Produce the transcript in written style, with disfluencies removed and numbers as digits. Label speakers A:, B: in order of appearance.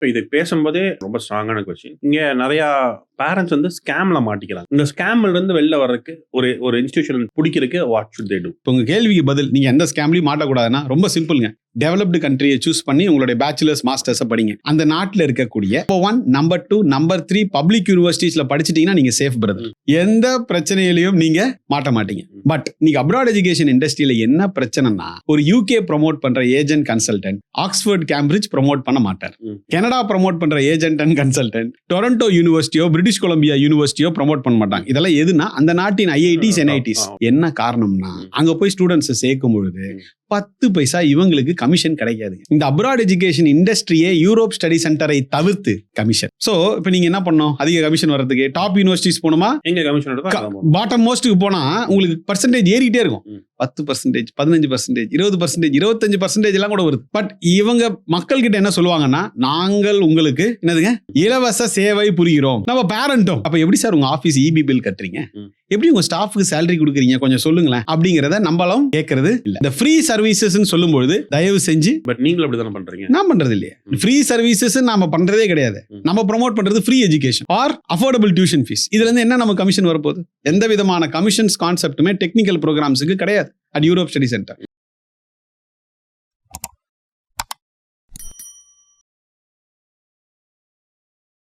A: இப்போ இது பேசும்போதே ரொம்ப ஸ்ட்ராங்கான கொஸ்டின். இங்க நிறைய பேரண்ட்ஸ் வந்து ஸ்கேம்ல மாட்டிக்கிறாங்க. இந்த ஸ்கேம்ல இருந்து வெளில வர்றதுக்கு ஒரு இன்ஸ்டிடியூஷன் பிடிக்கிறதுக்கு வாட் ஷுட் தே டு?
B: இப்போ உங்க கேள்விக்கு பதில், நீங்க எந்த ஸ்கேம்லயும் மாட்டக்கூடாதுன்னா ரொம்ப சிம்பிள்ங்க. டெவலப்டு கண்ட்ரியை சூஸ் பண்ணி உங்களுடைய பேச்சுலர்ஸ் மாஸ்டர்ஸை படிங்க. அந்த நாட்டில் இருக்கக்கூடிய நம்பர் 1, நம்பர் 2, நம்பர் 3 பப்ளிக் யூனிவர்சிட்டிஸ்ல படிச்சிட்டீங்கன்னா நீங்க சேஃப் பிரதர். எந்த பிரச்சனையிலையும் நீங்க மாட்ட மாட்டீங்க. பட் நீங்க அப்ராட் எஜுகேஷன் இண்டஸ்ட்ரியில என்ன பிரச்சனைனா, ஒரு யூகே ப்ரமோட் பண்ற agent consultant Oxford Cambridge promote பண்ண மாட்டார். கனடா ப்ரமோட் பண்ற ஏஜென்ட் அண்ட் கன்சல்டன்ட் டொரண்டோ யூனிவர்சிட்டியோ பிரிட்டிஷ் கொலம்பியா யூனிவர்சிட்டியோ ப்ரமோட் பண்ண மாட்டாங்க. இதெல்லாம் எதுனா அந்த நாட்டின் ஐஐடிஸ் என்ஐடிஸ். என்ன காரணம்னா, அங்க போய் ஸ்டூடெண்ட்ஸ் சேர்க்கும் பொழுது 10 பைசா இவங்களுக்கு கமிஷன் கிடைக்காது. இந்த அப்ராட் எஜுகேஷன் இண்டஸ்ட்ரியே யூரோப் ஸ்டடி சென்டரை தவிர்த்து கமிஷன். சோ இப்போ நீங்க என்ன பண்ணணும்? அதிக கமிஷன் வர்றதுக்கு டாப் யூனிவர்சிட்டிஸ் போணுமா?
A: எங்க கமிஷன்
B: பாட்டம் மோஸ்ட்டுக்கு போனா உங்களுக்கு பர்சன்டேஜ் ஏறிட்டே இருக்கும். 10%, 15%, 20%, 25% எல்லாம் கூட வருது. பட் இவங்க மக்கள் கிட்ட என்ன சொல்லுவாங்கன்னா, நாங்கள் உங்களுக்கு என்னதுங்க இலவச சேவை புரிகிறோம். நம்ம பேரண்ட்டும் அப்ப எப்படி சார் உங்க ஆபீஸ் இபி பில் கட்டுறீங்க, எப்படி உங்க ஸ்டாஃப்க்கு சேலரி கொடுக்குறீங்க, கொஞ்சம் சொல்லுங்களேன் அப்படிங்கறத நம்மளும் கேட்கறது இல்ல. இந்த ஃப்ரீ சர்வீசஸ் சொல்லும்போது தயவு செஞ்சு,
A: பட் நீங்களும் அப்படிதானே பண்றீங்க.
B: நான் பண்றது இல்லையே. ஃப்ரீ சர்வீசஸ் நாம பண்றதே கிடையாது. நம்ம ப்ரோமோட் பண்றது free education or affordable tuition fees. இதுல இருந்து என்ன நம்ம கமிஷன் வரப்போகுது? எந்த விதமான கமிஷன்ஸ் கான்செப்ட்டுமே டெக்னிக்கல் ப்ரோக்ராம்ஸுக்கு கிடையாது at Europe Study Center.